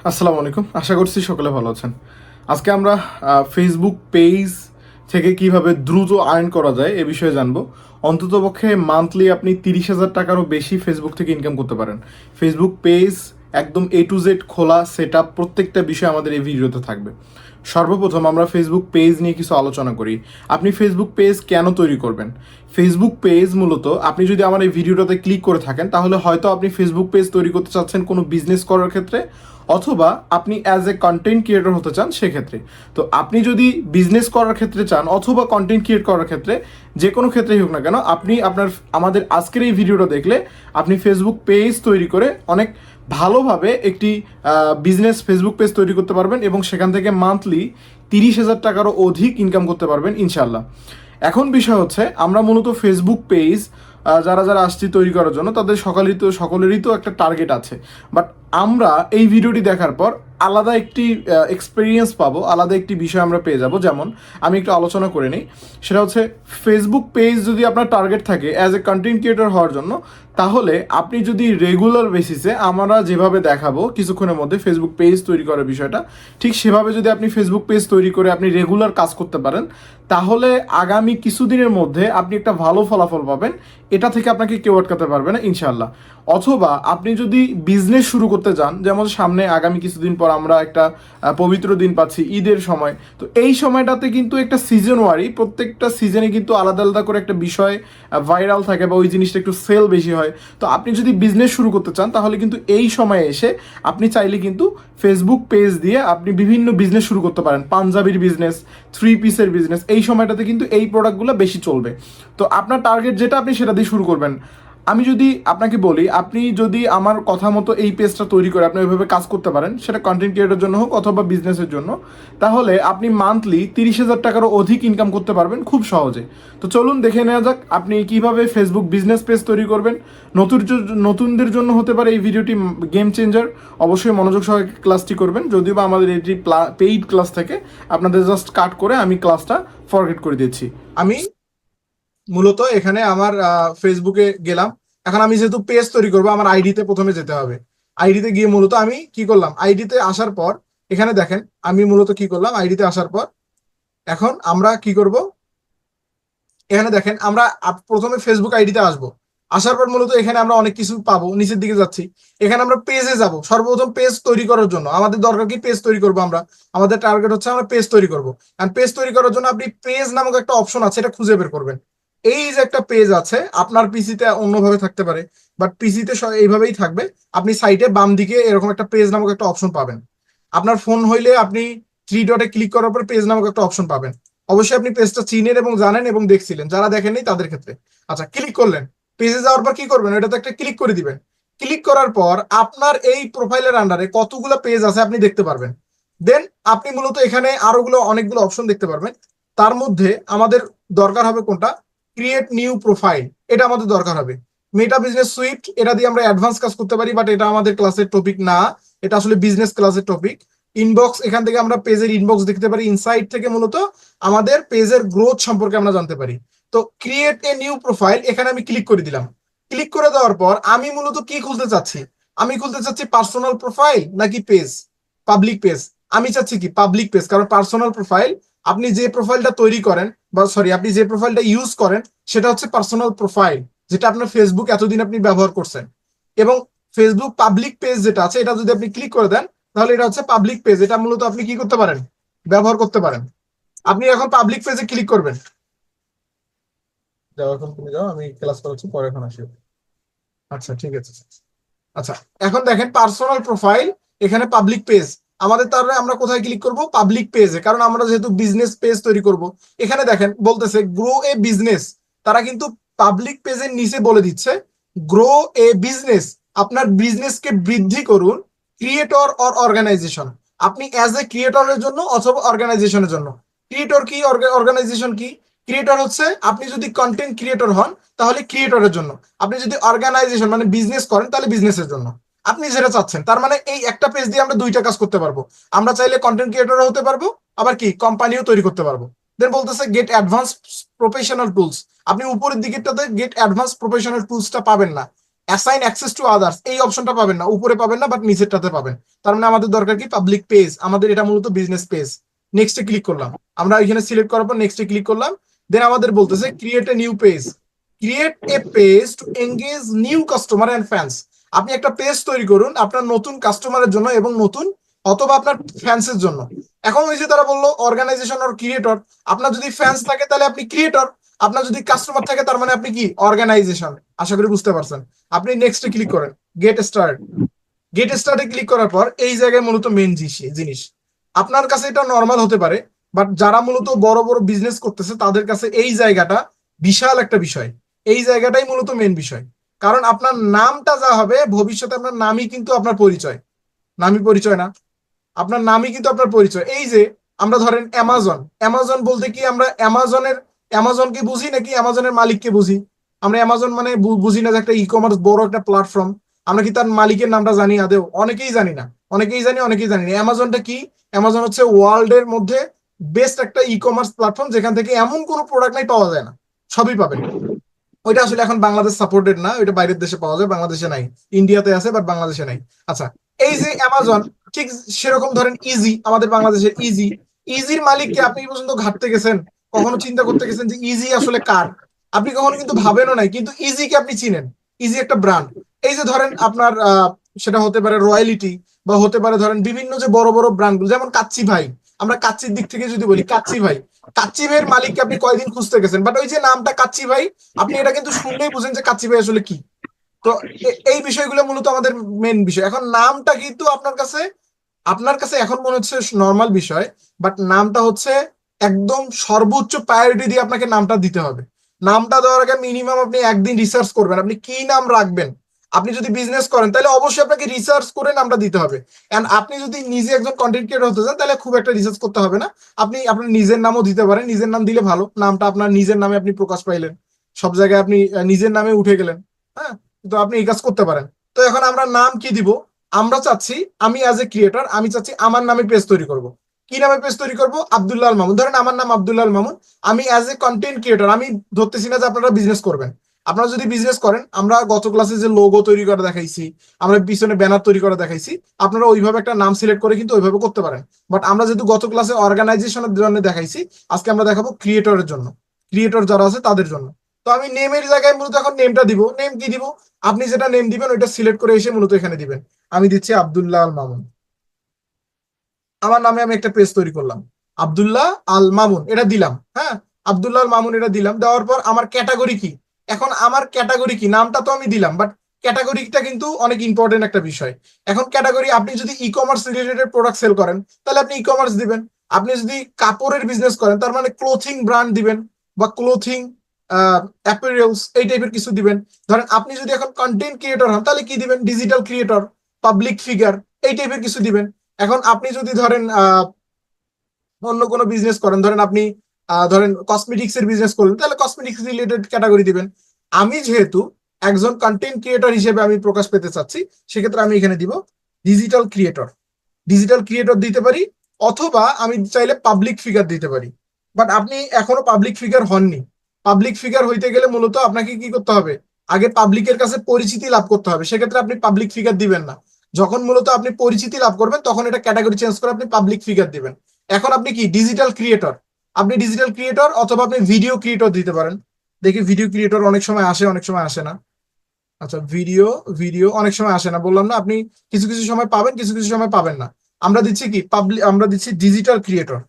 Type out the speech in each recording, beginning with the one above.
আসসালামু আলাইকুম, আশা করছি সকলে ভালো আছেন। আজকে আমরা ফেসবুক পেজ থেকে কিভাবে দ্রুত আর্ন করা যায় এ বিষয়ে জানবো। অন্ততপক্ষে মান্থলি আপনি 30,000 টাকারও বেশি ফেসবুক থেকে ইনকাম করতে পারেন। ফেসবুক পেজ একদম A to Z খোলা সেট আপ প্রত্যেকটা বিষয় আমাদের এই ভিডিওতে থাকবে। সর্বপ্রথম আমরা ফেসবুক পেজ নিয়ে কিছু আলোচনা করি। আপনি ফেসবুক পেজ কেন তৈরি করবেন? ফেসবুক পেজ মূলত আপনি যদি আমার এই ভিডিওটাতে ক্লিক করে থাকেন তাহলে হয়তো আপনি ফেসবুক পেজ তৈরি করতে চাচ্ছেন কোনো বিজনেস করার ক্ষেত্রে, অথবা আপনি অ্যাজ এ কন্টেন্ট ক্রিয়েটর হতে চান সেক্ষেত্রে। তো আপনি যদি বিজনেস করার ক্ষেত্রে চান অথবা কন্টেন্ট ক্রিয়েট করার ক্ষেত্রে, যে কোনো ক্ষেত্রেই হোক না কেন, আপনি আমাদের আজকের এই ভিডিওটা দেখলে আপনি ফেসবুক পেজ তৈরি করে অনেক ভালোভাবে একটি বিজনেস ফেসবুক পেজ তৈরি করতে পারবেন এবং সেখান থেকে মান্থলি 30,000 টাকারও অধিক ইনকাম করতে পারবেন ইনশাল্লাহ। এখন বিষয় হচ্ছে, আমরা মূলত ফেসবুক পেজ যারা যারা আসছি তৈরি করার জন্য তাদের সকলেরই তো একটা টার্গেট আছে। বাট আমরা এই ভিডিওটি দেখার পর আলাদা একটি এক্সপিরিয়েন্স পাবো, আলাদা একটি বিষয় আমরা পেয়ে যাব। যেমন আমি একটু আলোচনা করে নিই, সেটা হচ্ছে ফেসবুক পেজ যদি আপনার টার্গেট থাকে অ্যাজ এ কন্টেন্ট ক্রিয়েটর হওয়ার জন্য, তাহলে আপনি যদি রেগুলার বেসিসে আমরা যেভাবে দেখাবো কিছুক্ষণের মধ্যে ফেসবুক পেজ তৈরি করার বিষয়টা, ঠিক সেভাবে যদি আপনি ফেসবুক পেজ তৈরি করে আপনি রেগুলার কাজ করতে পারেন, তাহলে আগামী কিছুদিনের মধ্যে আপনি একটা ভালো ফলাফল পাবেন। এটা থেকে আপনাকে কেউ আটকাতে পারবে না ইনশাল্লাহ। অথবা আপনি যদি বিজনেস শুরু করতে চান, যেমন সামনে আগামী কিছুদিন পর আমরা একটা পবিত্র দিন পাচ্ছি, ঈদের সময়। তো এই সময়টাতে কিন্তু একটা সিজন ওয়ারি, প্রত্যেকটা সিজনে কিন্তু আলাদা আলাদা করে একটা বিষয় ভাইরাল থাকে বা ওই জিনিসটা একটু সেল বেশি হয়। তো আপনি যদি বিজনেস শুরু করতে চান তাহলে কিন্তু এই সময়ে এসে আপনি চাইলে কিন্তু ফেসবুক পেজ দিয়ে আপনি বিভিন্ন বিজনেস শুরু করতে পারেন। পাঞ্জাবির বিজনেস, 3 পিসের বিজনেস, এই সময়টাতে কিন্তু এই প্রোডাক্টগুলো বেশি চলবে। তো আপনার টার্গেট যেটা আপনি সেটা দিয়ে শুরু করবেন। আমি যদি আপনাকে বলি, আপনি যদি আমার কথা মতো এই পেজটা তৈরি করে আপনি ওইভাবে কাজ করতে পারেন, সেটা কন্টেন্ট ক্রিয়েটের জন্য হোক অথবা বিজনেসের জন্য, তাহলে আপনি মান্থলি 30,000 টাকারও অধিক ইনকাম করতে পারবেন খুব সহজে। তো চলুন দেখে নেওয়া যাক আপনি কিভাবে ফেসবুক বিজনেস পেজ তৈরি করবেন। নতুনদের জন্য হতে পারে এই ভিডিওটি গেম চেঞ্জার। অবশ্যই মনোযোগ সহকারে ক্লাসটি করবেন, যদিও বা আমাদের এটি পেইড ক্লাস থেকে আপনাদের জাস্ট কাট করে আমি ক্লাসটা ফরগেট করে দিচ্ছি। আমি মূলত এখানে আমার ফেসবুকে গেলাম। এখন আমি যেহেতু পেজ তৈরি করবো, আমার আইডিতে প্রথমে যেতে হবে। আইডিতে গিয়ে মূলত আমি কি করলাম, আইডিতে আসার পর এখানে দেখেন আমি মূলত কি করলাম, আইডিতে আসার পর এখন আমরা কি করব, এখানে দেখেন আমরা প্রথমে ফেসবুক আইডিতে আসবো। আসার পর মূলত এখানে আমরা অনেক কিছু পাবো, নিচের দিকে যাচ্ছি, এখানে আমরা পেজে যাব। সর্বপ্রথম পেজ তৈরি করার জন্য আমাদের দরকার কি, পেজ তৈরি করবো আমরা। আমাদের টার্গেট হচ্ছে আমরা পেজ তৈরি করবো। আর পেজ তৈরি করার জন্য আপনি পেজ নামক একটা অপশন আছে, এটা খুঁজে বের করবেন। এই যে একটা পেজ আছে, আপনার পিসিতে অন্যভাবে থাকতে পারে, বাট পিসিতে এইভাবেই থাকবে। আপনি সাইটে বাম দিকে এরকম একটা পেজ নামক একটা অপশন পাবেন। আপনার ফোন হইলে আপনি 3 ডটে ক্লিক করার পর পেজ নামক একটা অপশন পাবেন। অবশ্যই আপনি পেজটা চিনেন এবং জানেন এবং দেখছিলেন, যারা দেখেননি তাদের ক্ষেত্রে। আচ্ছা, ক্লিক করলেন, পেজে যাওয়ার পর কি করবেন, এটাতে একটা ক্লিক করে দিবেন। ক্লিক করার পর আপনার এই প্রোফাইলের আন্ডারে কতগুলো পেজ আছে আপনি দেখতে পারবেন। দেন আপনি মূলত এখানে অনেকগুলো অপশন দেখতে পারবেন। তার মধ্যে আমাদের দরকার হবে কোনটা, ক্রিয়েট নিউ প্রোফাইল। এটা আমাদের দরকার হবে। মেটা বিজনেস সুইট, এটা দিয়ে আমরা অ্যাডভান্স কাজ করতে পারি, বাট এটা আমাদের ক্লাসের টপিক না, এটা আসলে বিজনেস ক্লাসের টপিক। ইনবক্স, এখান থেকে আমরা পেজের ইনবক্স দেখতে পারি। ইনসাইট থেকে মূলত আমাদের পেজের গ্রোথ সম্পর্কে আমরা জানতে পারি। তো ক্রিয়েট এ নিউ প্রোফাইল, এখানে আমি ক্লিক করে দিলাম। ক্লিক করে দেওয়ার পর আমি মূলত কি খুলতে চাচ্ছি, আমি খুলতে চাচ্ছি পার্সোনাল প্রোফাইল নাকি পেজ, পাবলিক পেজ। আমি চাচ্ছি কি পাবলিক পেজ, কারণ পার্সোনাল প্রোফাইল, আপনি যে প্রোফাইলটা তৈরি করেন বা সরি আপনি যে প্রোফাইলটা ইউজ করেন সেটা হচ্ছে পার্সোনাল প্রোফাইল, যেটা আপনার ফেসবুক এতদিন আপনি ব্যবহার করছেন। এবং ফেসবুক পাবলিক পেজ যেটা আছে, এটা যদি আপনি ক্লিক করে দেন তাহলে এটা হচ্ছে পাবলিক পেজ। এটা মূলত আপনি কি করতে পারেন, ব্যবহার করতে পারেন। আপনি এখন পাবলিক পেজে ক্লিক করবেন। যাও, এখন তুমি যাও, আমি ক্লাস করাচ্ছি, পরে এখন আসি। আচ্ছা, ঠিক আছে। আচ্ছা, এখন দেখেন পার্সোনাল প্রোফাইল, এখানে পাবলিক পেজ। আমাদের তাহলে আমরা কোথায় ক্লিক করব, পাবলিক পেজে, কারণ আমরা যেহেতু বিজনেস পেজ তৈরি করব। এখানে দেখেন বলতেছে গ্রো এ বিজনেস। তারা কিন্তু পাবলিক পেজের নিচে বলে দিচ্ছে গ্রো এ বিজনেস, আপনার বিজনেসকে বৃদ্ধি করুন, ক্রিয়েটর অর অর্গানাইজেশন। আপনি অ্যাজ এ ক্রিয়েটরের জন্য অথবা অর্গানাইজেশনের জন্য। ক্রিয়েটর কি, অর্গানাইজেশন কি? ক্রিয়েটর হচ্ছে আপনি যদি কন্টেন্ট ক্রিয়েটর হন তাহলে ক্রিয়েটরের জন্য, আপনি যদি অর্গানাইজেশন মানে বিজনেস করেন তাহলে বিজনেসের জন্য। আপনি যেটা চাচ্ছেন, তার মানে এই একটা পেজ দিয়ে আমরা দুইটা কাজ করতে পারবো। আমরা চাইলে কন্টেন্ট ক্রিয়েটর হতে পারবো, আবার কি কোম্পানিও তৈরি করতে পারবো। দেন বলতেছে গেট অ্যাডভান্স প্রফেশনাল টুলস। আপনি উপরের দিকেরটাতে গেট অ্যাডভান্স প্রফেশনাল টুলসটা পাবেন না, অ্যাসাইন অ্যাক্সেস টু আদার্স এই অপশনটা পাবেন না, উপরে পাবেন না, বাট নিচেরটাতে পাবেন। তার মানে আমাদের দরকার কি পাবলিক পেজ, আমাদের এটা মূলত বিজনেস পেজ। নেক্সটে ক্লিক করলাম, আমরা এখানে সিলেক্ট করার পর নেক্সটে ক্লিক করলাম। দেন আমাদের বলতেছে create a new page, create a page to engage new customer and fans. আপনি একটা পেজ তৈরি করুন আপনার নতুন কাস্টমারের জন্য এবং নতুন অথবা আপনার ফ্যান্সের জন্য। এখন ওই যে তারা বললো অর্গানাইজেশন অর ক্রিয়েটর, আপনার যদি ফ্যান্স থাকে তাহলে আপনি ক্রিয়েটর, আপনার যদি কাস্টমার থাকে তার মানে আপনি কি অর্গানাইজেশন। আশা করি বুঝতে পারছেন। আপনি নেক্সটে ক্লিক করেন, গেট স্টার্ট। গেট স্টার্টে ক্লিক করার পর এই জায়গায় মূলত মেন জিনিস, আপনার কাছে এটা নর্মাল হতে পারে, বাট যারা মূলত বড় বড় বিজনেস করতেছে তাদের কাছে এই জায়গাটা বিশাল একটা বিষয়। এই জায়গাটাই মূলত মেন বিষয়, কারণ আপনার নামটা যা হবে ভবিষ্যতে আপনার নামই কিন্তু আপনার পরিচয়, নামই পরিচয় না, আপনার নামই কিন্তু আপনার পরিচয়। এই যে আমরা ধরেন অ্যামাজন, অ্যামাজন বলতে কি আমরা অ্যামাজনকে বুঝি নাকি অ্যামাজনের মালিককে বুঝি? আমরা অ্যামাজন মানে বুঝি না যে একটা ই কমার্স বড় একটা প্ল্যাটফর্ম? আমরা কি তার মালিকের নামটা জানি আদেও? অনেকেই জানি না, অনেকেই জানি অনেকেই জানি না। অ্যামাজনটা কি? অ্যামাজন হচ্ছে ওয়ার্ল্ডের মধ্যে বেস্ট একটা ই কমার্স প্ল্যাটফর্ম, যেখান থেকে এমন কোনো প্রোডাক্ট নাই পাওয়া যায় না, সবই পাবেন। ওইটা আসলে এখন বাংলাদেশ সাপোর্টেড না, ওইটা বাইরের দেশে পাওয়া যায়, বাংলাদেশে নাই। ইন্ডিয়াতে আছে বাট বাংলাদেশে নাই। আচ্ছা, এই যে অ্যামাজন, ঠিক সেরকম ধরেন ইজি, আমাদের বাংলাদেশের ইজি, ইজির মালিককে আপনি কি পর্যন্ত ঘাটতে গেছেন? কখনো চিন্তা করতে গেছেন যে ইজি আসলে কার? আপনি কখনো কিন্তু ভাবেনও নাই, কিন্তু ইজিকে আপনি চিনেন। ইজি একটা ব্র্যান্ড। এই যে ধরেন আপনার সেটা হতে পারে রয়্যালিটি, বা হতে পারে ধরেন বিভিন্ন যে বড় বড় ব্র্যান্ডগুলো, যেমন কাচ্চি ভাই, আমরা কাচ্চির দিক থেকে যদি বলি কাচ্চি ভাই, কাচ্চি ভাইয়ের মালিককে আপনি কয়দিন খুঁজতে গেছেন, বাট ওই যে নামটা কাচ্চি ভাই, আপনি এটা কিন্তু শুনলেই বুঝেন যে কাচ্চি ভাই আসলে কি। তো এই বিষয়গুলো মূলত আমাদের মেন বিষয়। এখন নামটা কিন্তু আপনার কাছে এখন মনে হচ্ছে নর্মাল বিষয়, বাট নামটা হচ্ছে একদম সর্বোচ্চ প্রায়োরিটি দিয়ে আপনাকে নামটা দিতে হবে। নামটা দেওয়ার আগে মিনিমাম আপনি একদিন রিসার্চ করবেন আপনি কি নাম রাখবেন। আপনি যদি বিজনেস করেন তাহলে অবশ্যই আপনাকে রিসার্চ করে নামটা দিতে হবে। এন্ড আপনি যদি নিজে একজন কন্টেন্ট ক্রিয়েটর হতে চান তাহলে খুব একটা রিসার্চ করতে হবে না, আপনি আপনার নিজের নামও দিতে পারেন। নিজের নাম দিলে ভালো, নামটা আপনার নিজের নামে আপনি প্রকাশ পাইলেন, সব জায়গায় আপনি নিজের নামে উঠে গেলেন। হ্যাঁ, তো আপনি এই কাজ করতে পারেন। তো এখন আমরা নাম কি দিব? আমরা চাচ্ছি, আমি অ্যাজ এ ক্রিয়েটর আমি চাচ্ছি আমার নামে পেজ তৈরি করব। কি নামে পেজ তৈরি করব? আব্দুল্লাহ আল মামুন। ধরেন আমার নাম আব্দুল্লাহ আল মামুন, আমি অ্যাজ এ কন্টেন্ট ক্রিয়েটর, আমি ধরতেছি না যে আপনারা বিজনেস করবেন। আপনারা যদি বিজনেস করেন, আমরা গত ক্লাসে যে লোগো তৈরি করে দেখাইছি, আমরা পিছনে ব্যানার তৈরি করে দেখাইছি, আপনারা ওইভাবে একটা নাম সিলেক্ট করে কিন্তু ওইভাবে করতে পারেন। বাট আমরা যেহেতু গত ক্লাসে অর্গানাইজেশনের জন্য দেখাইছি, আজকে আমরা দেখাবো ক্রিয়েটরের জন্য, ক্রিয়েটর যারা আছে তাদের জন্য। তো আমি নেমের জায়গায় মূলত এখন নেমটা দিব। নেম কি দিব? আপনি যেটা নেম দিবেন ওইটা সিলেক্ট করে এসে মূলত এখানে দিবেন। আমি দিচ্ছি আব্দুল্লাহ আল মামুন। আমার নামে আমি একটা পেজ তৈরি করলাম, আব্দুল্লাহ আল মামুন, এটা দিলাম। হ্যাঁ, আব্দুল্লাহ আল মামুন এটা দিলাম। দেওয়ার পর আমার ক্যাটাগরি কি? এখন আমার ক্যাটাগরি কি? নামটা তো আমি দিলাম, বাট ক্যাটাগরিটা কিন্তু অনেক ইম্পর্টেন্ট একটা বিষয়। এখন ক্যাটাগরি, আপনি যদি e commerce related product sale করেন তাহলে আপনি ই কমার্স দিবেন। আপনি যদি কাপড়ের বিজনেস করেন তার মানে ক্লোথিং ব্র্যান্ড দিবেন, বা ক্লোথিং অ্যাপারেলস এই টাইপের কিছু দিবেন। ধরেন আপনি যদি এখন কন্টেন্ট ক্রিয়েটর হন তাহলে কি দিবেন? ডিজিটাল ক্রিয়েটর, পাবলিক ফিগার, এই টাইপের কিছু দিবেন। এখন আপনি যদি ধরেন অন্য কোনো বিজনেস করেন, ধরেন আপনি ধরেন কসমেটিক্স এর বিজনেস করলেন, তাহলে কসমেটিক্স রিলেটেড ক্যাটাগরি দিবেন। আমি যেহেতু একজন কন্টেন্ট ক্রিয়েটর হিসেবে আমি প্রকাশ পেতে চাচ্ছি, সেক্ষেত্রে আমি এখানে দিব ডিজিটাল ক্রিয়েটর। ডিজিটাল ক্রিয়েটর দিতে পারি, অথবা আমি চাইলে পাবলিক ফিগার দিতে পারি। বাট আপনি এখনো পাবলিক ফিগার হননি। পাবলিক ফিগার হইতে গেলে মূলত আপনাকে কি করতে হবে? আগে পাবলিকের কাছে পরিচিতি লাভ করতে হবে, সেক্ষেত্রে আপনি পাবলিক ফিগার দিবেন না। যখন মূলত আপনি পরিচিতি লাভ করবেন তখন এটা ক্যাটাগরি চেঞ্জ করে আপনি পাবলিক ফিগার দিবেন। এখন আপনি কি ডিজিটাল ক্রিয়েটর? আপনি ডিজিটাল ক্রিয়েটর অথবা আপনি ভিডিও ক্রিয়েটর দিতে পারেন। দেখি ভিডিও ক্রিয়েটর অনেক সময় আসে অনেক সময় আসে না। আচ্ছা, ভিডিও ভিডিও অনেক সময় আসে না, বললাম না, আপনি কিছু কিছু সময় পাবেন কিছু কিছু সময় পাবেন না। আমরা দিচ্ছি কি আমরা দিচ্ছি ডিজিটাল ক্রিয়েটর।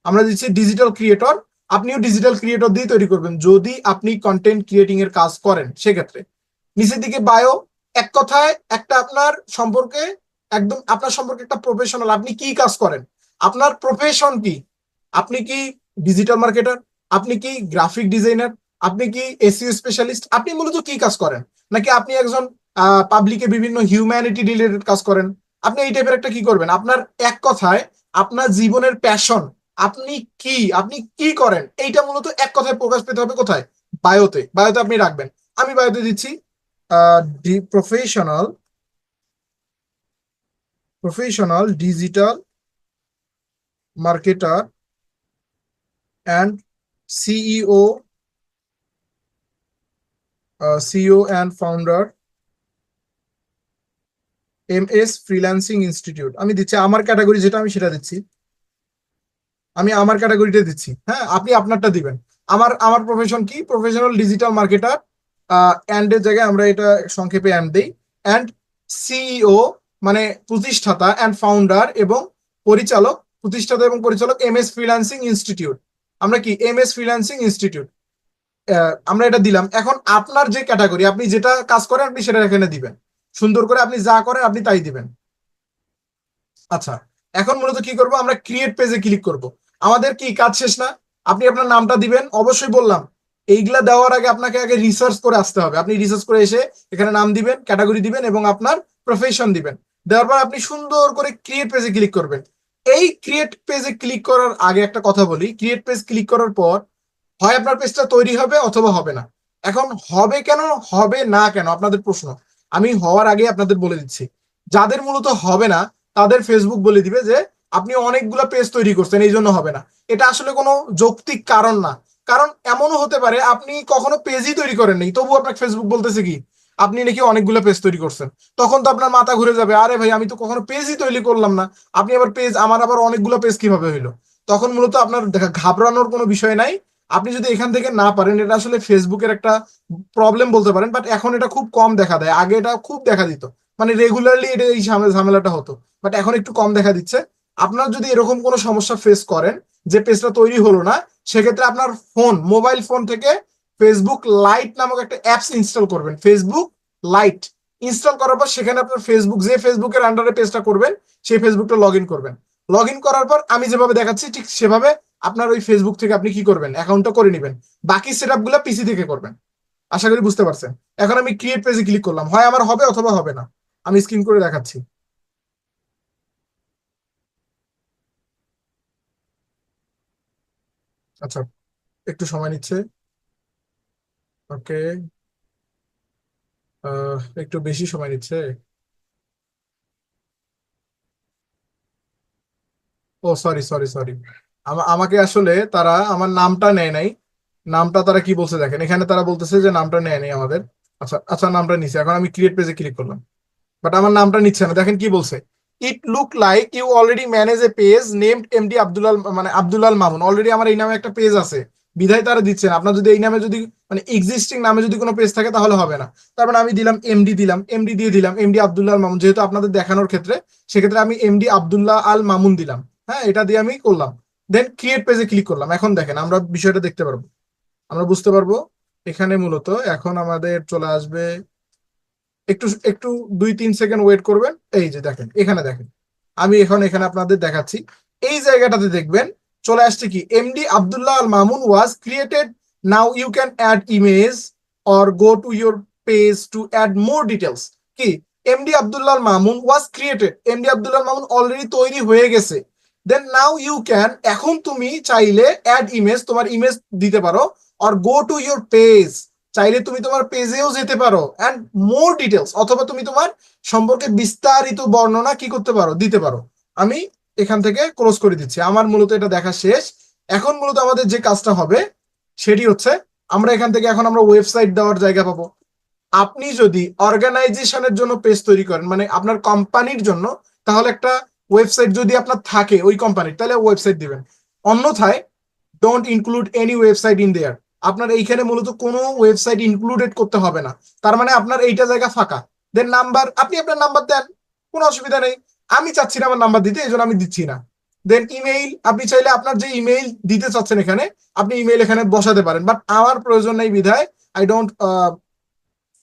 আমরা দিচ্ছি ডিজিটাল ক্রিয়েটর। আপনিও ডিজিটাল ক্রিয়েটর দিয়ে তৈরি করবেন যদি আপনি কন্টেন্ট ক্রিয়েটিং এর কাজ করেন। সেক্ষেত্রে নিচের দিকে বায়ো, এক কথায় একটা আপনার সম্পর্কে, একদম আপনার সম্পর্কে একটা প্রফেশনাল, আপনি কি কাজ করেন, আপনার প্রফেশন কি, আপনি কি ডিজিটাল মার্কেটার, আপনি কি গ্রাফিক ডিজাইনার, আপনি কি এসইও স্পেশালিস্ট, আপনি মূলত কি কাজ করেন, নাকি আপনি একজন পাবলিকে বিভিন্ন হিউম্যানিটি রিলেটেড কাজ করেন, আপনি এই টাইপের একটা কি করবেন। আপনার এক কথায় আপনার জীবনের প্যাশন, আপনি কি করেন, এইটা মূলত এক কথায় প্রকাশ পেতে হবে কোথায়? বায়োতে। বায়োতে আপনি রাখবেন। আমি বায়োতে দিচ্ছি professional, digital marketer and CEO, CEO and founder MS freelancing institute আমি দিচ্ছি, আমার ক্যাটাগরি যেটা আমি সেটা দিচ্ছি, আমি আমার ক্যাটাগরিটা দিচ্ছি। হ্যাঁ, আপনি আপনারটা দিবেন। আমার আমার প্রফেশন কি? Professional digital marketer. অ্যান্ড এর জায়গায় আমরা এটা সংক্ষেপে অ্যান্ড দেই। অ্যান্ড সিইও মানে প্রতিষ্ঠাতা অ্যান্ড ফাউন্ডার এবং পরিচালক, প্রতিষ্ঠাতা এবং পরিচালক MS ফ্রিল্যান্সিং ইনস্টিটিউট। আমরা কি MS ফ্রিল্যান্সিং ইনস্টিটিউট আমরা এটা দিলাম। এখন আপনার যে ক্যাটাগরি, আপনি যেটা কাজ করেন আপনি সেটা এখানে দিবেন। সুন্দর করে আপনি যা করেন আপনি তাই দিবেন। আচ্ছা, এখন মূলত কি করব, আমরা ক্রিয়েট পেজে ক্লিক করব। আমাদের কি কাজ শেষ না? আপনি আপনার নামটা দিবেন, অবশ্যই বললাম এইগুলা দেওয়ার আগে আপনাকে আগে রিসার্চ করে আসতে হবে। আপনি রিসার্চ করে এসে এখানে নাম দিবেন, ক্যাটাগরি দিবেন এবং আপনার প্রফেশন দিবেন। দেওয়ার পর আপনি সুন্দর করে ক্রিয়েট পেজে ক্লিক করবেন। এই ক্রিয়েট পেজে ক্লিক করার আগে একটা কথা বলি, ক্রিয়েট পেজ ক্লিক করার পর হয় আপনার পেজটা তৈরি হবে অথবা হবে না। এখন হবে কেন, হবে না কেন আপনাদের প্রশ্ন, আমি হওয়ার আগে আপনাদের বলে দিচ্ছি। যাদের মূলত হবে না তাদের ফেসবুক বলে দিবে যে আপনি অনেকগুলো পেজ তৈরি করছেন এই জন্য হবে না। এটা আসলে কোনো যৌক্তিক কারণ না। কারণ এমনও হতে পারে আপনি কখনো পেজই তৈরি করেননি, তবু আপনাকে ফেসবুক বলতেছে কি আপনি নাকি অনেকগুলো পেজ তৈরি করছেন। তখন তো আপনার মাথা ঘুরে যাবে, আরে ভাই আমি তো কখনো পেজই তৈরি করলাম না, আপনি আবার পেজ, আমার আবার অনেকগুলো পেজ কিভাবে হইলো। তখন মূলত আপনার ঘাবড়ানোর কোনো বিষয় নাই। আপনি যদি এখান থেকে না পারেন, এটা আসলে ফেসবুকের একটা প্রবলেম বলতে পারেন, বাট এখন এটা খুব কম দেখা দেয়, আগে এটা খুব দেখা দিত, মানে রেগুলারলি এটা এই ঝামেলাটা হতো, বাট এখন একটু কম দেখা দিচ্ছে। আপনার যদি এরকম কোনো সমস্যা ফেস করেন যে পেজটা তৈরি হলো না, সেক্ষেত্রে আপনার ফোন, মোবাইল ফোন থেকে ফেসবুক লাইট নামক একটা অ্যাপস ইনস্টল করবেন। ফেসবুক লাইট ইনস্টল করার পর সেখানে আপনার ফেসবুক, যে ফেসবুকের আন্ডারে পেজটা করবেন সেই ফেসবুকটা লগ ইন করবেন। লগ ইন করার পর আমি যেভাবে দেখাচ্ছি ঠিক সেভাবে আপনার ওই ফেসবুক থেকে আপনি কি করবেন, অ্যাকাউন্টটা করে নেবেন। বাকি সেটআপ গুলো পিসি থেকে করবেন। আশা করি বুঝতে পারছেন। এখন আমি ক্রিয়েট পেজে ক্লিক করলাম, হয় আমার হবে অথবা হবে না। আমি স্ক্রিন করে দেখাচ্ছি। আচ্ছা, একটু সময় নিচ্ছে। ওকে, একটু বেশি সময় নিচ্ছে। ও সরি সরি সরি, আমাকে আসলে তারা আমার নামটা নেয় নাই। নামটা তারা কি বলছে দেখেন, এখানে তারা বলতেছে যে নামটা নেয় নাই আমাদের। আচ্ছা আচ্ছা, নামটা নিছে। এখন আমি ক্রিয়েট পেজে ক্লিক করলাম, বাট আমার নামটা নিচ্ছে না। দেখেন কি বলছে, it look like you already manage a page named MD Abdulal, মানে আব্দুলাল মামুন। অলরেডি আমার এই নামে একটা পেজ আছে, বিধায় তারা দিচ্ছেন। আপনার যদি এই নামে যদি মানে এক্সিস্টিং নামে যদি কোনো পেজ থাকে তাহলে হবে না। তার মানে আমি দিলাম এমডি, দিলাম এমডি দিয়ে দিলাম এমডি আব্দুল্লাহ আল মামুন, যেহেতু আপনাদের দেখানোর ক্ষেত্রে সেক্ষেত্রে আমি এমডি আব্দুল্লাহ আল মামুন দিলাম। হ্যাঁ, এটা দিয়ে আমি করলাম। দেন ক্রিয়েট পেজে ক্লিক করলাম। এখন দেখেন আমরা বিষয়টা দেখতে পারবো, আমরা বুঝতে পারবো। এখানে মূলত এখন আমাদের চলে আসবে, একটু একটু 2-3 সেকেন্ড ওয়েট করবেন। এই যে দেখেন, এখানে দেখেন, আমি এখন এখানে আপনাদের দেখাচ্ছি। এই জায়গাটাতে দেখবেন চলে আসছে কি, MD Abdullah Al Mamun was created, now you can add image or go to your page to add more details. কি, MD Abdullah Al Mamun was created, MD Abdullah Al Mamun already তৈরি হয়ে গেছে। দেন নাও ইউ ক্যান, এখন তুমি চাইলে অ্যাড ইমেজ, তোমার ইমেজ দিতে পারো, or go to your page, চাইলে তুমি তোমার পেজেও যেতে পারো, এন্ড মোর ডিটেলস, অথবা তুমি তোমার সম্পর্কে বিস্তারিত বর্ণনা কি করতে পারো, দিতে পারো। আমি এখান থেকে ক্লোজ করে দিচ্ছি, আমার মূলত এটা দেখা শেষ। এখন মূলত আমাদের যে কাজটা হবে সেটি হচ্ছে, আমরা এখান থেকে এখন আমরা ওয়েবসাইট দেওয়ার জায়গা পাবো। আপনি যদি অর্গানাইজেশনের জন্য পেজ তৈরি করেন, মানে আপনার কোম্পানির জন্য, তাহলে একটা ওয়েবসাইট যদি আপনার থাকে ওই কোম্পানির, তাহলে ওয়েবসাইট দিবেন। অন্যথায় don't include any website in their. আপনার এইখানে মূলত কোনো ওয়েবসাইট ইনক্লুডেড করতে হবে না। তার মানে আপনার এইটা জায়গা ফাঁকা। দেন নাম্বার, আপনি আপনার নাম্বার দেন, কোনো অসুবিধা নেই। আমি চাচ্ছি না আমার নাম্বার দিতে, এই জন্য আমি দিচ্ছি না। দেন ইমেইল, আপনি চাইলে আপনার যে ইমেইল দিতে চাচ্ছেন এখানে আপনি ইমেইল এখানে বসাতে পারেন, বাট আমার প্রয়োজন নেই বিধায় I don't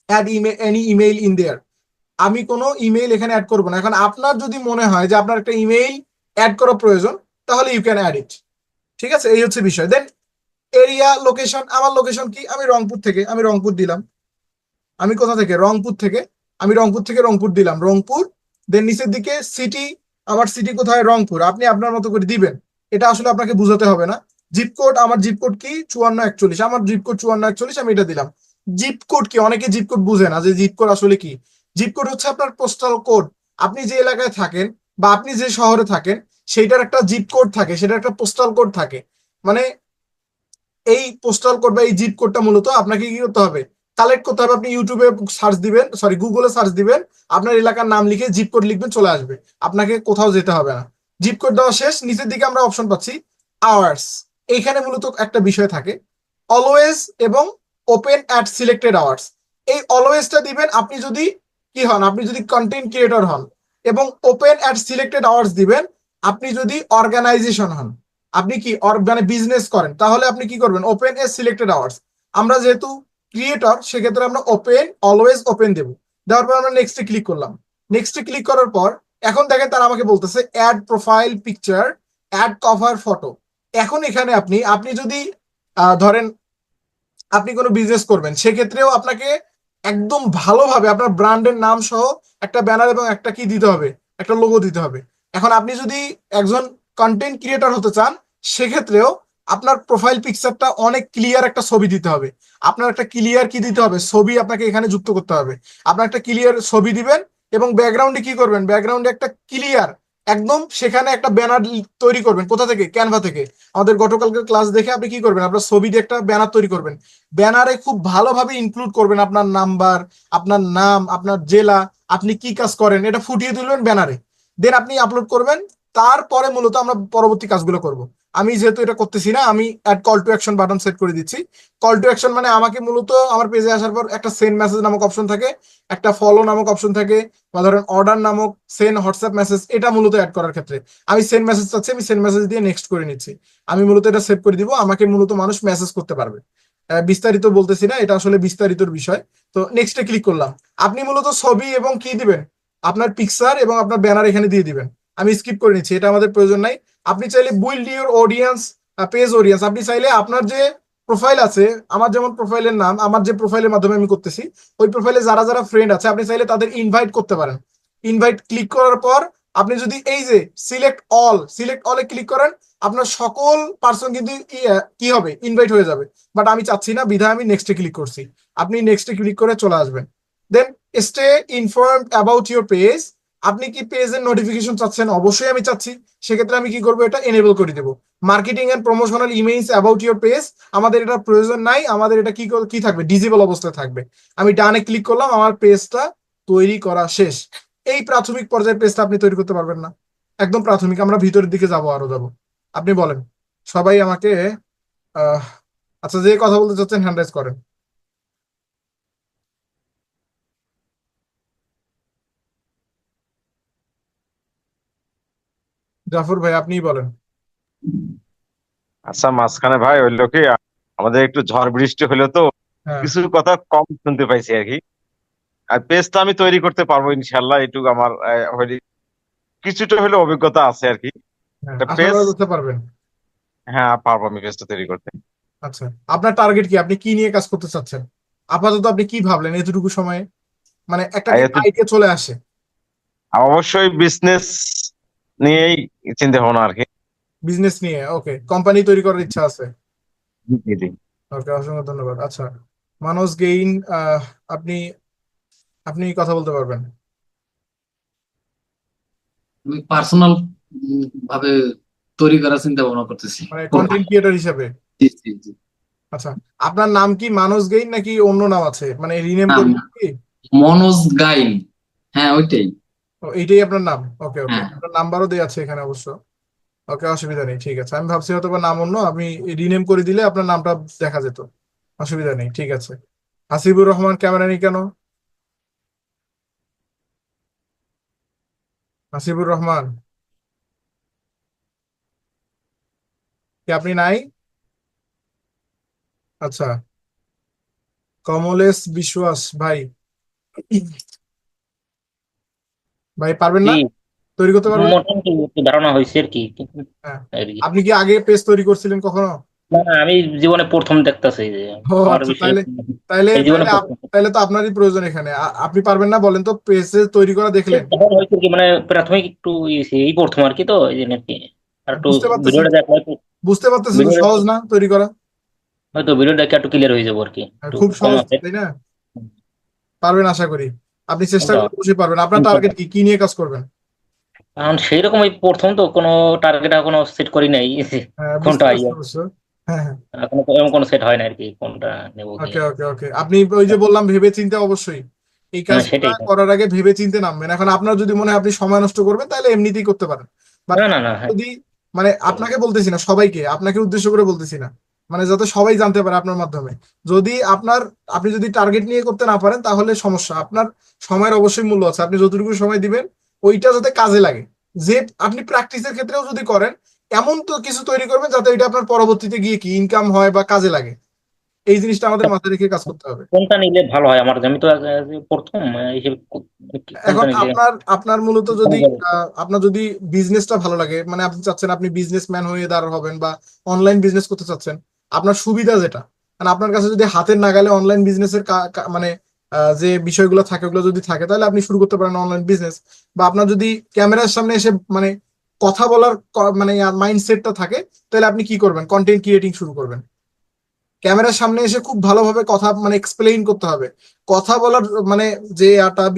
add email, any email in there. আমি কোনো ইমেইল এখানে অ্যাড করবো না। এখন আপনার যদি মনে হয় যে আপনার একটা ইমেইল অ্যাড করা প্রয়োজন, তাহলে ইউ ক্যান অ্যাড ইট। ঠিক আছে, এই হচ্ছে বিষয়। দেন এরিয়া, লোকেশন, আমার লোকেশন কি, আমি রংপুর থেকে, আমি রংপুর দিলাম। আমি কোথা থেকে, রংপুর থেকে, আমি রংপুর থেকে রংপুর দিলাম, রংপুর। দেন নিচের দিকে সিটি, আমার সিটি কোথায়, রংপুর, আপনি আপনার মতো করে দিবেন। এটা আসলে আপনাকে বুঝাতে হবে না। জিপ কোড, আমার জিপ কোড কি 5441, আমার জিপ কোড 5441, আমি এটা দিলাম। জিপ কোড কি, অনেকে জিপ কোড বুঝে না যে জিপ কোড আসলে কি। জিপ কোড হচ্ছে আপনার পোস্টাল কোড। আপনি যে এলাকায় থাকেন বা আপনি যে শহরে থাকেন সেইটার একটা জিপ কোড থাকে, সেটার একটা পোস্টাল কোড থাকে। মানে এই পোস্টাল কোড বা এই জিপ কোডটা মূলত আপনাকে কি করতে হবে, কালেক্ট করতে হবে। আপনি ইউটিউবে সার্চ দিবেন, সরি গুগলে সার্চ দিবেন, আপনার এলাকার নাম লিখে জিপ কোড লিখবেন, চলে আসবে, আপনাকে কোথাও যেতে হবে না। জিপ কোড দেওয়া শেষ, নিচের দিকে আমরা অপশন পাচ্ছি আওয়ার্স। এইখানে মূলত একটা বিষয় থাকে, অলওয়েজ এবং ওপেন অ্যাট সিলেক্টেড আওয়ার্স। এই অলওয়েজটা দিবেন আপনি যদি কি হন, আপনি যদি কন্টেন্ট ক্রিয়েটর হন, এবং ওপেন অ্যাট সিলেক্টেড আওয়ার্স দিবেন আপনি যদি অর্গানাইজেশন হন, আপনি কি মানে বিজনেস করেন, তাহলে আপনি কি করবেন, ওপেন এ সিলেক্টেড আওয়ার্স। আমরা যেহেতু ক্রিয়েটর, সেক্ষেত্রে আমরা ওপেন, অলওয়েজ ওপেন দেবো। দেওয়ার পর আমরা নেক্সটে ক্লিক করলাম। নেক্সটে ক্লিক করার পর এখন দেখেন তারা আমাকে বলতেছে add profile picture, add cover photo. এখন এখানে আপনি আপনি যদি ধরেন আপনি কোনো বিজনেস করবেন, সেক্ষেত্রেও আপনাকে একদম ভালোভাবে আপনার ব্র্যান্ডের নাম সহ একটা ব্যানার এবং একটা কি দিতে হবে, একটা লোগো দিতে হবে। এখন আপনি যদি একজন কন্টেন্ট ক্রিয়েটর হতে চান, সেক্ষেত্রেও আপনার প্রোফাইল পিকচারটা অনেক ক্লিয়ার একটা ছবি দিতে হবে। আপনার একটা ক্লিয়ার কি দিতে হবে, ছবি আপনাকে এখানে যুক্ত করতে হবে। আপনার একটা ক্লিয়ার ছবি দিবেন এবং ব্যাকগ্রাউন্ডে কি করবেন, ব্যাকগ্রাউন্ডে একটা ক্লিয়ার একদম সেখানে একটা ব্যানার তৈরি করবেন। কোথা থেকে, ক্যানভা থেকে। আমাদের গতকালকের ক্লাস দেখে আপনি কি করবেন, আপনার ছবি দিয়ে একটা ব্যানার তৈরি করবেন। ব্যানারে খুব ভালোভাবে ইনক্লুড করবেন আপনার নাম্বার, আপনার নাম, আপনার জেলা, আপনি কি কাজ করেন, এটা ফুটিয়ে তুলবেন ব্যানারে। দেন আপনি আপলোড করবেন। তারপরে মূলত আমরা পরবর্তী কাজগুলো করব। আমি যেহেতু এটা করতেছি না, আমি add call to action button set করে দিচ্ছি। কল টু অ্যাকশন মানে আমাকে মূলত আমার পেজে আসার পর একটা সেন্ড মেসেজ নামক অপশন থাকে, একটা ফলো নামক অপশন থাকে, বা ধরেন অর্ডার নামক সেন্ড হোয়াটসঅ্যাপ মেসেজ, এটা মূলত অ্যাড করার ক্ষেত্রে আমি সেন্ড মেসেজ চাচ্ছি, আমি সেন্ড মেসেজ দিয়ে নেক্সট করে নিচ্ছি। আমি মূলত এটা সেভ করে দিব, আমাকে মূলত মানুষ মেসেজ করতে পারবে। বিস্তারিত বলতেছি না, এটা আসলে বিস্তারিতর বিষয়। তো নেক্সটে ক্লিক করলাম। আপনি মূলত ছবি এবং কি দিবেন, আপনার পিকচার এবং আপনার ব্যানার এখানে দিয়ে দিবেন। আমি স্কিপ করে নিচ্ছি, এটা আমাদের প্রয়োজন নাই। আপনি চাইলে build your audience, page audience, আপনি চাইলে আপনার যে প্রোফাইল আছে, আমার যেমন প্রোফাইলের নাম, আমার যে প্রোফাইলের মাধ্যমে আমি করতেছি, ওই প্রোফাইলে যারা যারা ফ্রেন্ড আছে আপনি চাইলে তাদের ইনভাইট করতে পারেন। ইনভাইট ক্লিক করার পর আপনি যদি এই যে সিলেক্ট অলে ক্লিক করেন, আপনার সকল পার্সন কিন্তু কি হবে, ইনভাইট হয়ে যাবে। বাট আমি চাচ্ছি না, বিধায় আমি নেক্সটে ক্লিক করছি। আপনি নেক্সটে ক্লিক করে চলে আসবেন। Then stay informed about your page. আপনি কি পেজের নোটিফিকেশন চাচ্ছেন? অবশ্যই আমি চাচ্ছি। সেক্ষেত্রে আমি কি করবো, এটা এনেবল করে দেবো। Marketing and promotional emails about your page, আমাদের এটা প্রয়োজন নাই, আমাদের এটা কি থাকবে, ডিজেবল অবস্থায় থাকবে। আমি ডানে ক্লিক করলাম, আমার পেজটা তৈরি করা শেষ। এই প্রাথমিক পর্যায়ের পেজটা আপনি তৈরি করতে পারবেন না, একদম প্রাথমিক। আমরা ভিতরের দিকে আরো যাব। আপনি বলেন। সবাই আমাকে আহ আচ্ছা, যে কথা বলতে চাচ্ছেন হ্যান্ড রাইজ করেন। জাফর ভাই, আপনিই বলেন। আচ্ছা, মাঝখানে ভাই হইলো কি, আমাদের একটু ঝড় বৃষ্টি হলো তো হ্যাঁ, কিছু কথা কম শুনতে পাইছি আর কি। আর পেজটা আমি তৈরি করতে পারবো ইনশাল্লাহ, এটুকু আমার কিছুটা হলে অভিজ্ঞতা আছে আর কি। হ্যাঁ, একটা আশা পেজ, করা করতে পারবেন। হ্যাঁ পারবো আমি পেজটা তৈরি করতে। আচ্ছা, আপনার টার্গেট কি, আপনি কি নিয়ে কাজ করতে চাচ্ছেন? আপাতত আপনি কি ভাবলেন এতটুকু সময়ে, মানে একটা আর আইডিয়া চলে আসে। অবশ্যই বিজনেস নিয়েই চিন্তা ভাবনা আর কি। বিজনেস নিয়ে, ওকে, কোম্পানি তৈরি করার ইচ্ছা আছে। জি জি। ওকে, অসংখ্য ধন্যবাদ। আচ্ছা, মানস গেইন, আপনি আপনি কথা বলতে পারবেন। আমি পার্সোনাল ভাবে তৈরি করার চিন্তা ভাবনা করতেছি। মানে কন্টেন্ট ক্রিয়েটর হিসেবে। জি জি জি। আচ্ছা, আপনার নাম কি মানস গেইন নাকি অন্য নাম আছে, মানে রিনেম নাম করবেন কি? মনোজ গাইন, হ্যাঁ ওইটাই। ও, এইটাই আপনার নাম? ওকে ওকে, হ্যাঁ আপনার নাম্বারও দেওয়া আছে এখানে অবশ্য। ওকে, অসুবিধা নেই, ঠিক আছে। আমি ভাবছি হয়তো বা নাম অন্য, আমি রিনেম করে দিলে আপনার নামটা দেখা যেত। অসুবিধা নেই, ঠিক আছে। হাসিবুর রহমান ক্যামেরা নেই কেন? হাসিবুর রহমান, কি আপনি নাই? আচ্ছা, কমলেশ বিশ্বাস ভাই, ভাই পারবেন জি, না, তৈরি করতে পারবেন? মোটামুটি একটু ধারণা হয়েছে আর কি হ্যাঁ। আর কি। আপনি কি আগে পেজ তৈরি করছিলেন কখনো? না না, আমি জীবনে প্রথম দেখতেছি যে ও আমার আচ্ছা, বিষয়ে। তাইলে তাইলে এই জীবনে তাইলে প্রথম। তাইলে তো আপনারই প্রয়োজন এখানে। আপনি পারবেন না বলেন তো, পেজ তৈরি করা দেখলেন? তখন হয়েছে কি, মানে প্রাথমিক একটু এই প্রথম আর কি, তো এই জন্য আর কি। আর একটু বুঝতে পারতেছি, ভিডিওটা দেখলে একটু, বুঝতে পারতেছি তো, ভিডিওটা সহজ না তৈরি করা? হয়তো ভিডিও দেখে একটু ক্লিয়ার হয়ে যাবো আর কি, একটু খুব কম সহজ, আছে। তাই না? পারবেন আশা করি। আপনি চেষ্টা করলে মোটামুটি। অবশ্যই পারবেন। আপনার টার্গেট কি, কি নিয়ে কাজ করবেন? কারণ সেই রকম এই প্রথম তো কোনো টার্গেট এখনো সেট করি নাই, হ্যাঁ, বুঝতে কোনটা পারছি অবশ্য। হ্যাঁ, হ্যাঁ। এখনো এমন কোনো সেট হয় না আর কি, কোনটা নেবো কি। ওকে, ওকে, ওকে। আপনি ওই যে বললাম ভেবে চিন্তে অবশ্যই এই হ্যাঁ কাজগুলো সেটাই। করার আগে ভেবে চিন্তে নামবেন। এখন আপনার যদি মনে হয় আপনি সময় নষ্ট করবেন তাহলে এমনিতেই করতে পারেন, বাট না না না, হ্যাঁ। যদি মানে আপনাকে বলতেছি না, সবাইকে, আপনাকে উদ্দেশ্য করে বলতেছি না, মানে যাতে সবাই জানতে পারে আপনার মাধ্যমে। যদি আপনি যদি টার্গেট নিয়ে করতে না পারেন তাহলে সমস্যা। আপনার সময়ের অবশ্যই মূল্য আছে, আপনি যতটুকু সময় দিবেন ওইটা যাতে কাজে লাগে। যে আপনি প্র্যাকটিসের ক্ষেত্রেও যদি করেন, এমন তো কিছু তৈরি করবেন যাতে এটা আপনার পরবর্তীতে গিয়ে কি ইনকাম হয় বা কাজে লাগে। এই জিনিসটা আমাদের মাথায় রেখে কাজ করতে হবে। কোনটা নিলে ভালো হয় আমার, আমি তো প্রথম হিসেবে কোনটা এখন নিলে আপনার মূলত যদি ভালো হবে? আপনার যদি বিজনেসটা ভালো লাগে, মানে আপনি চাচ্ছেন আপনি বিজনেসম্যান হয়ে দাঁড় হবেন বা অনলাইন বিজনেস করতে চাচ্ছেন, আপনার সুবিধা যেটা, মানে আপনার কাছে যদি হাতের নাগালে অনলাইন বিজনেসের মানে যে বিষয়গুলো থাকে ওগুলো যদি থাকে, তাহলে আপনি শুরু করতে পারেন অনলাইন বিজনেস। বা আপনার যদি ক্যামেরার সামনে এসে মানে কথা বলার মানে মাইন্ডসেটটা থাকে, তাহলে আপনি কি করবেন, কন্টেন্ট ক্রিয়েটিং শুরু করবেন। ক্যামেরার সামনে এসে খুব ভালোভাবে কথা মানে এক্সপ্লেইন করতে হবে। কথা বলার মানে যে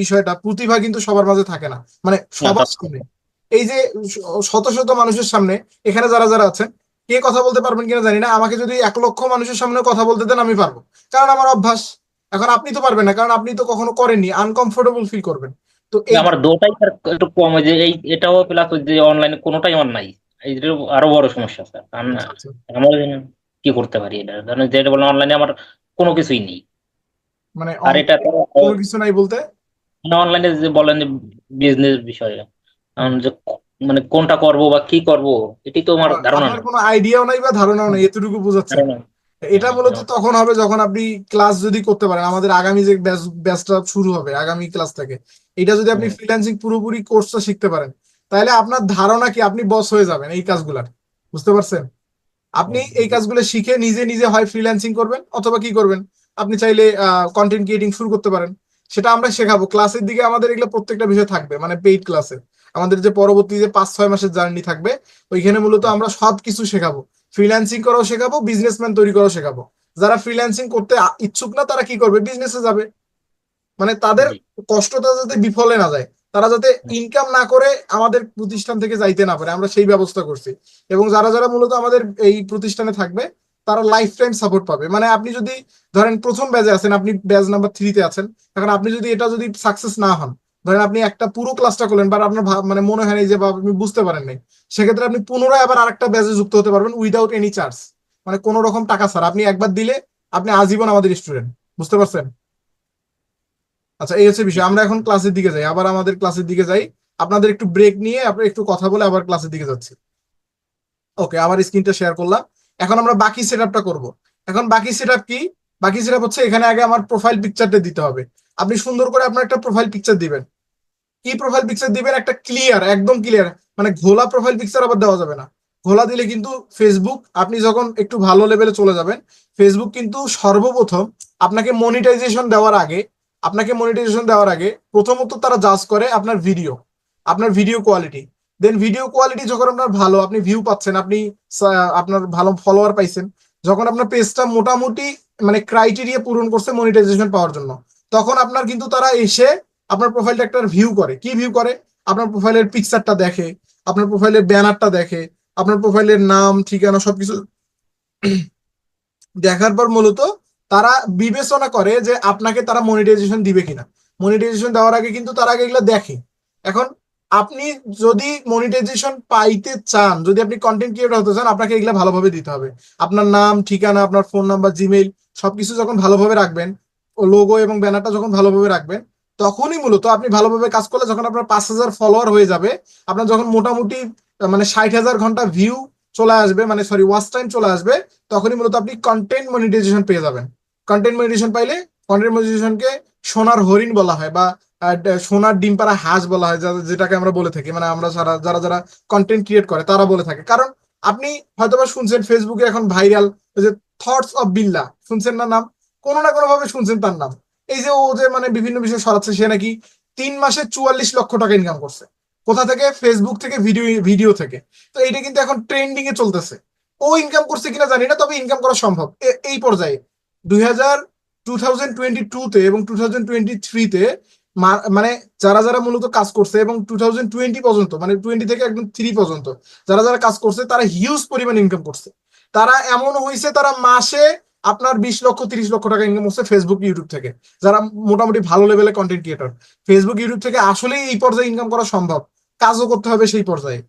বিষয়টা, প্রতিভা কিন্তু সবার মাঝে থাকে না, মানে না সবার সামনে। এই যে শত শত মানুষের সামনে, এখানে যারা যারা আছেন, কে কথা বলতে পারবেন কিনা জানি না, আমাকে যদি 1 লক্ষ মানুষের সামনে কথা বলতে দেন আমি পারবো, কারণ আমার অভ্যাস। এখন আপনি তো পারবেন না, কারণ আপনি তো কখনো করেননি, আনকমফোর্টেবল ফিল করবেন। তো এই আমার দুটাই স্যার একটু কম, ওই যে এই এটাও প্লাস ওই যে অনলাইনে কোনোটাই আমার নাই। এইটা আরো বড় সমস্যা স্যার, কারণ আচ্ছা, আচ্ছা। আমার কি করতে পারি এটা, ধরেন যেটা বললাম অনলাইনে আমার কোনো কিছুই নেই। মানে আর এটা তো কোনো কিছু নাই বলতে? অনলাইনে যে বলেন যে বিজনেস বিষয়ে, হুম। যে মানে কোনটা করব বা কি করব, এটি তো আমার ধারণা আপনার নেই। কোনো আইডিয়াও নাই বা ধারণাও নেই, এতটুকু বোঝাচ্ছেন? ধারণা এটা মূলত তখন হবে যখন আপনি ক্লাস যদি করতে পারেন, আমাদের আগামী যে ব্যাচটা শুরু হবে আগামী ক্লাস থেকে, এটা যদি আপনি ফ্রিল্যান্সিং পুরোপুরি কোর্সটা শিখতে পারেন, তাহলে আপনার ধারণা কি আপনি বস হয়ে যাবেন এই কাজগুলার। বুঝতে পারছেন? আপনি এই কাজগুলো শিখে নিজে নিজে হয় ফ্রিল্যান্সিং করবেন, অথবা কি করবেন, আপনি চাইলে কন্টেন্ট ক্রিয়েটিং শুরু করতে পারেন। সেটা আমরা শেখাবো ক্লাসের দিকে, আমাদের এগুলো প্রত্যেকটা বিষয় থাকবে, মানে পেইড ক্লাসে। আমাদের যে পরবর্তী যে 5-6 মাসের জার্নি থাকবে, ওইখানে মূলত আমরা সবকিছু শেখাবো। ফ্রিল্যান্সিং করাও শেখাবো, বিজনেসম্যান তৈরি করাও শেখাবো। যারা ফ্রিল্যান্সিং করতে ইচ্ছুক না, তারা কি করবে, বিজনেসে যাবে। মানে তাদের জি। কষ্টটা যাতে বিফলে না যায়, তারা যাতে ইনকাম না করে আমাদের প্রতিষ্ঠান থেকে যাইতে না পারে, আমরা সেই ব্যবস্থা করছি। এবং যারা যারা মূলত আমাদের এই প্রতিষ্ঠানে থাকবে, তারা লাইফ টাইম সাপোর্ট পাবে। মানে আপনি যদি ধরেন প্রথম ব্যাচে আছেন, আপনি ব্যাচ নাম্বার 3-তে আছেন, এখন আপনি যদি এটা যদি সাকসেস না হন, ধরেন আপনি একটা পুরো ক্লাসটা করলেন, বা আপনার মানে মনে হয় নাই যে, বা আপনি বুঝতে পারেন নাই, সেক্ষেত্রে আপনি পুনরায় আবার আরেকটা ব্যাচে যুক্ত হতে পারবেন উইদাউট এনি চার্জ, মানে কোনো রকম টাকা ছাড়া। আপনি একবার দিলে আপনি আজীবন আমাদের স্টুডেন্ট। বুঝতে পারছেন? আচ্ছা, এই হচ্ছে বিষয়। আমরা এখন ক্লাসের দিকে যাই, আবার আমাদের ক্লাসের দিকে যাই। আপনাদের একটু ব্রেক নিয়ে আপনার একটু কথা বলে আবার ক্লাসের দিকে যাচ্ছি। ওকে, আমার স্ক্রিনটা শেয়ার করলাম। এখন আমরা বাকি সেটআপটা করব। এখন বাকি সেটআপ কি? বাকি সেটআপ হচ্ছে, এখানে আগে আমার প্রোফাইল পিকচারটা দিতে হবে। আপনি সুন্দর করে আপনার একটা প্রোফাইল পিকচার দিবেন। কি প্রোফাইল পিকচার দিবেন? একটা ক্লিয়ার, একদম ক্লিয়ার, মানে ঘোলা প্রোফাইল পিকচার আবার দেওয়া যাবে না। ঘোলা দিলে কিন্তু ফেসবুক, আপনি যখন একটু ভালো লেভেলে চলে যাবেন, ফেসবুক কিন্তু সর্বপ্রথম আপনাকে মনিটাইজেশন দেওয়ার আগে, প্রথমত তারা জাজ করে আপনার ভিডিও কোয়ালিটি। দেন ভিডিও কোয়ালিটি যখন আপনার ভালো, আপনি ভিউ পাচ্ছেন, আপনি আপনার ভালো ফলোয়ার পাইছেন, যখন আপনার পেজটা মোটামুটি মানে ক্রাইটেরিয়া পূরণ করছে মনিটাইজেশন পাওয়ার জন্য, তখন আপনার কিন্তু তারা এসে আপনার প্রোফাইলটা একটা ভিউ করে। কি ভিউ করে? আপনার প্রোফাইলের পিকচারটা দেখে, আপনার প্রোফাইলের ব্যানারটা দেখে, আপনার প্রোফাইলের নাম ঠিকানা সবকিছু দেখার পর মূলত তারা বিবেচনা করে যে আপনাকে তারা মনিটাইজেশন দিবে কিনা। মনিটাইজেশন দেওয়ার আগে কিন্তু তারা আগে এগুলো দেখে। এখন আপনি যদি মনিটাইজেশন পাইতে চান, যদি আপনি কন্টেন্ট ক্রিয়েটর হতে চান, আপনাকে এগুলো ভালোভাবে দিতে হবে। আপনার নাম ঠিকানা, আপনার ফোন নাম্বার, জিমেইল সবকিছু যখন ভালোভাবে রাখবেন, ও লোগো এবং ব্যানারটা যখন ভালোভাবে রাখবেন, তখনই মূলত আপনি ভালোভাবে কাজ করলে, যখন আপনার 5,000 ফলোয়ার হয়ে যাবে, আপনার যখন মোটামুটি মানে 60,000 ঘন্টা ভিউ চলে আসবে, মানে সরি ওয়াচ টাইম চলে আসবে, তখনই মূলত আপনি কন্টেন্ট মনিটাইজেশন পেয়ে যাবেন। কন্টেন্ট মনিটাইজেশন পাইলে, কন্টেন্ট মনিটাইজেশনকে সোনার হরিণ বলা হয়, বা সোনার ডিম পাড়া হাঁস বলা হয়, যেটাকে আমরা বলে থাকি, মানে আমরা যারা যারা কন্টেন্ট ক্রিয়েট করে তারা বলে থাকে। কারণ আপনি হয়তোবা শুনছেন ফেসবুকে এখন ভাইরাল যে থটস অফ বিল্লাহ, শুনছেন না নাম? কোনো না কোনো ভাবে শুনছেন তার নাম। এই যে ও যে মানে বিভিন্ন বিষয় সরাচ্ছে, সে নাকি 3 মাসে 44 লক্ষ টাকা ইনকাম করছে। কোথা থেকে? ফেসবুক থেকে, ভিডিও থেকে। তো এইটা কিন্তু এখন ট্রেন্ডিং এ চলতেছে। ও ইনকাম করছে কিনা জানি না, তবে ইনকাম করা সম্ভব এই পর্যায়ে। 2022-তে এবং 2023-তে মানে যারা যারা মূলত কাজ করছে, এবং 2020 পর্যন্ত, মানে 20 থেকে একদম 3 পর্যন্ত যারা যারা কাজ করছে, তারা হিউজ পরিমাণ ইনকাম করছে। তারা এমন হয়েছে তারা মাসে আপনার 20 লক্ষ 30 লক্ষ টাকা ইনকাম করছে ফেসবুক ইউটিউব থেকে, যারা মোটামুটি ভালো লেভেলের কন্টেন্ট ক্রিয়েটর। ফেসবুক ইউটিউব থেকে আসলেই এই পর্যায়ে ইনকাম করা সম্ভব, কাজও করতে হবে সেই পর্যায়ে,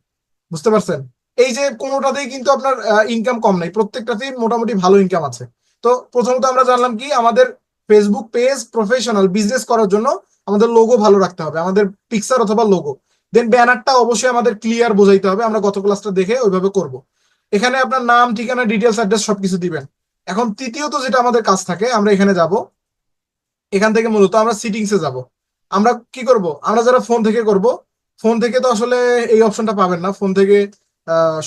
বুঝতে পারছেন? এই যে কোনোটাতেই কিন্তু আপনার ইনকাম কম নাই, প্রত্যেকটাতেই মোটামুটি ভালো ইনকাম আছে। তো প্রথমত আমরা জানলাম কি, আমাদের ফেসবুক পেজ প্রফেশনাল বিজনেস করার জন্য আমাদের লোগো ভালো রাখতে হবে, আমাদের পিকচার অথবা লোগো। দেন ব্যানারটা অবশ্যই আমাদের ক্লিয়ার বোঝাইতে হবে, আমরা গত ক্লাসটা দেখে ওইভাবে করব। এখানে আপনার নাম, ঠিকানা, ডিটেলস, অ্যাড্রেস সবকিছু দিবেন। এখন তৃতীয়ত যেটা আমাদের কাজ থাকে, আমরা এখানে যাব, এখান থেকে মূলত আমরা সিটিংসে যাব। আমরা কি করব, আমরা যারা ফোন থেকে করব, ফোন থেকে তো আসলে এই অপশনটা পাবেন না, ফোন থেকে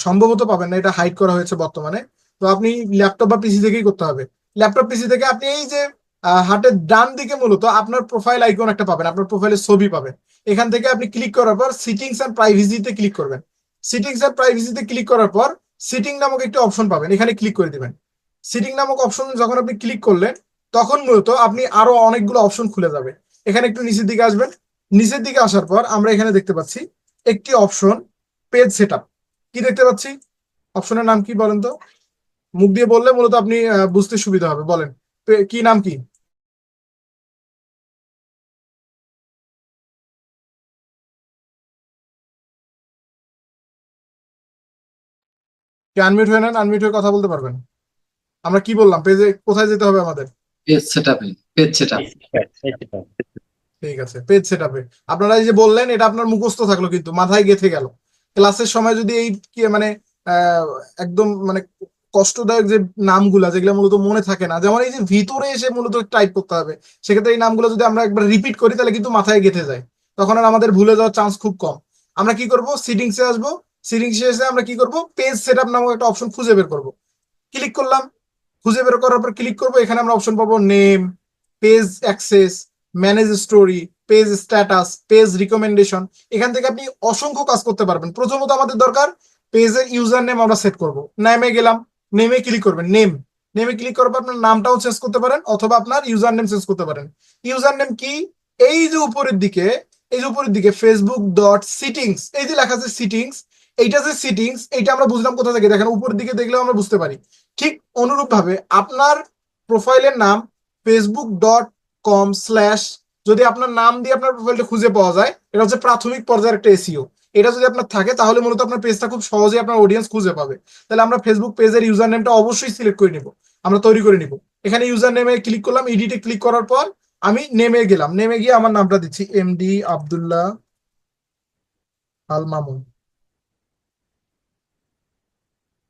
সম্ভবত পাবেন না, এটা হাইড করা হয়েছে বর্তমানে। তো আপনি ল্যাপটপ বা পিসি থেকেই করতে হবে। ল্যাপটপ পিসি থেকে আপনি এই যে হাতের ডান দিকে মূলত আপনার প্রোফাইল আইকন একটা পাবেন, আপনার প্রোফাইলের ছবি পাবেন। এখান থেকে আপনি ক্লিক করার পর সিটিংস এন্ড প্রাইভেসিতে ক্লিক করবেন। সিটিংস এন্ড প্রাইভেসিতে ক্লিক করার পর সিটিং নামক একটা অপশন পাবেন, এখানে ক্লিক করে দিবেন। সিটিং নামক অপশন যখন আপনি ক্লিক করলেন, তখন মূলত আপনি আরো অনেকগুলো অপশন খুলে যাবে। এখানে একটু নিচের দিকে আসবেন, নিচের দিকে আসার পর আমরা এখানে দেখতে পাচ্ছি একটি অপশন, পেজ সেটআপ। কি দেখতে পাচ্ছি, অপশনের নাম কি বলেন তো? মুখ দিয়ে বললে মূলত আপনি বুঝতে সুবিধা হবে, বলেন কি নাম কি? আনমিউট হয়ে নেন, আনমিউট হয়ে কথা বলতে পারবেন। আমরা কি বললাম, পেজে কোথায় যেতে হবে আমাদের? পেজ সেটআপে, পেজ সেটআপ। ঠিক আছে, পেজ সেটআপে। আপনারা এই যে বললেন, এটা আপনার মুখস্থ থাকলো কিন্তু মাথায় গেঁথে গেল। ক্লাসের সময় যদি এই মানে একদম মানে কষ্টদায়ক যে নামগুলা, যেগুলো মূলত মনে থাকে না, যেমন এই যে ভিতরে এসে মূলত টাইপ করতে হবে, সেক্ষেত্রে এই নামগুলো যদি আমরা একবার রিপিট করি তাহলে কিন্তু মাথায় গেঁথে যায়, তখন আর আমাদের ভুলে যাওয়ার চান্স খুব কম। আমরা কি করব, সিটিংসে আসবো, সিটিংসে এসে আমরা কি করব, পেজ সেটআপ নামক একটা অপশন খুঁজে বের করব। ক্লিক করলাম, খুঁজে বের করার পর ক্লিক করব, এখানে আমরা অপশন পাবো name, page access, manage story, page status, page recommendation. এখান থেকে আপনি অসংখ্য কাজ করতে পারবেন। প্রথমত আমাদের দরকার পেজের ইউজার নেম, আমরা সেট করব। নেমে গেলাম, নেমে ক্লিক করবেন, নেম, নেমে ক্লিক করার পর আপনার নামটাও চেঞ্জ করতে পারেন অথবা আপনার ইউজার নেম চেঞ্জ করতে পারেন। ইউজার নেম কি, এই যে উপরের দিকে, এই যে উপরের দিকে ফেসবুক ডট সিটিংস, এই যে লেখা আছে সিটিংস, এইটা যে সিটিংস, এইটা আমরা বুঝলাম কোথা থেকে, দেখেন উপরের দিকে দেখলেও আমরা বুঝতে পারি। ঠিক অনুরূপ ভাবে আপনার প্রোফাইলের নাম facebook.com/ যদি আপনার নাম দিয়ে আপনার প্রোফাইলটা খুঁজে পাওয়া যায়, এটা হচ্ছে প্রাথমিক পর্যায়ের একটা এসইও। এটা যদি আপনার থাকে তাহলে মূলত আপনার পেজটা খুব সহজেই আপনার অডিয়েন্স খুঁজে পাবে। তাহলে আমরা ফেসবুক পেজের ইউজার নেমটা অবশ্যই সিলেক্ট করে নিব, আমরা তৈরি করে নিব। এখানে ইউজার নেমে ক্লিক করলাম, এডিটে ক্লিক করার পর আমি নেমে গেলাম, নেমে গিয়ে আমার নামটা দিচ্ছি এমডি আব্দুল্লাহ আল মামুন।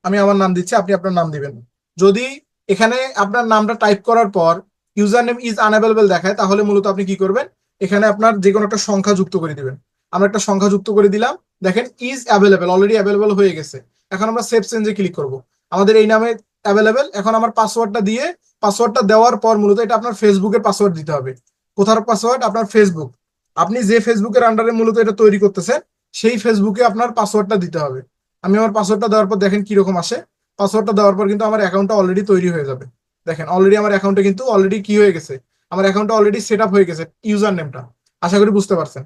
আমি আমার নাম দিচ্ছি, আপনি আপনার নাম দিবেন। যদি এখানে আপনার নামটা টাইপ করার পর ইউজার নেম ইজ আনঅ্যাভেলেবল দেখায়, তাহলে মূলত আপনি কি করবেন, এখানে আপনার যে কোনো একটা সংখ্যা যুক্ত করে দিবেন। আমরা একটা সংখ্যা যুক্ত করে দিলাম, দেখেন ইজ অ্যাভেলেবল, অলরেডি অ্যাভেলেবল হয়ে গেছে। এখন আমরা সেভ চেঞ্জে ক্লিক করব, আমাদের এই নামে অ্যাভেলেবল। এখন আমার পাসওয়ার্ডটা দিয়ে, পাসওয়ার্ডটা দেওয়ার পর মূলত এটা আপনার ফেসবুকের পাসওয়ার্ড দিতে হবে। কোথার পাসওয়ার্ড, আপনার ফেসবুক। আপনি যে ফেসবুকের আন্ডারে মূলত এটা তৈরি করতেছেন, সেই ফেসবুকে আপনার পাসওয়ার্ডটা দিতে হবে। আমি আমার পাসওয়ার্ডটা দেওয়ার পর দেখেন কিরকম আসে। পাসওয়ার্ডটা দেওয়ার পর কিন্তু আমার অ্যাকাউন্টটা অলরেডি তৈরি হয়ে যাবে। দেখেন অলরেডি আমার অ্যাকাউন্টে কিন্তু অলরেডি কি হয়ে গেছে, আমার অ্যাকাউন্টটা অলরেডি সেট আপ হয়ে গেছে, ইউজার নেমটা। আশা করি বুঝতে পারছেন।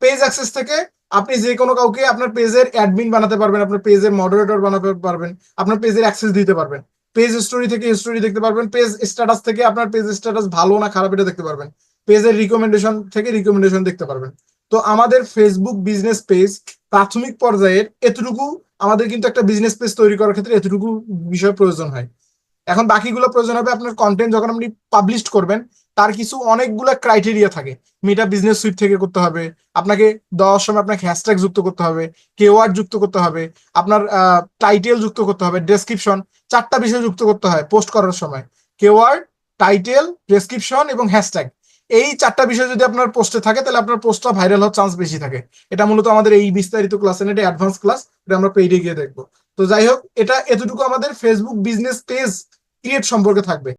পেজ অ্যাক্সেস থেকে আপনি যে কোনো কাউকে আপনার পেজের অ্যাডমিন বানাতে পারবেন, আপনার পেজের মডারেটর বানাতে পারবেন, আপনার পেজের অ্যাক্সেস দিতে পারবেন। পেজ স্টোরি থেকে স্টোরি দেখতে পারবেন, পেজ স্ট্যাটাস থেকে আপনার পেজ স্ট্যাটাস ভালো না খারাপ এটা দেখতে পারবেন, পেজের রিকমেন্ডেশন থেকে রিকমেন্ডেশন দেখতে পারবেন। তো আমাদের ফেসবুক বিজনেস পেজ প্রাথমিক পর্যায়ের এতটুকু, আমাদের কিন্তু একটা বিজনেস পেজ তৈরি করার ক্ষেত্রে এতটুকু বিষয় প্রয়োজন হয়। এখন বাকিগুলো প্রয়োজন হবে আপনার কন্টেন্ট যখন আপনি পাবলিশ করবেন, তার কিছু অনেকগুলো ক্রাইটেরিয়া থাকে। মেটা বিজনেস সুইট থেকে করতে হবে, আপনাকে দেওয়ার সময় আপনাকে হ্যাশট্যাগ যুক্ত করতে হবে, কিওয়ার্ড যুক্ত করতে হবে, আপনার টাইটেল যুক্ত করতে হবে, ডেসক্রিপশন, 4টা বিষয় যুক্ত করতে হয় পোস্ট করার সময়। কিওয়ার্ড, টাইটেল, ডেসক্রিপশন এবং হ্যাশট্যাগ, এই 4টা বিষয় যদি আপনার পোস্টে থাকে তাহলে আপনার পোস্টটা ভাইরাল হওয়ার চান্স বেশি থাকে। এটা মূলত আমাদের এই বিস্তারিত ক্লাসে, এটা অ্যাডভান্স ক্লাস, এটা আমরা পেইডে গিয়ে দেখবো। তো যাই হোক, এটা এতটুকু আমাদের ফেসবুক বিজনেস পেজ ক্রিয়েট সম্পর্কে থাকবে।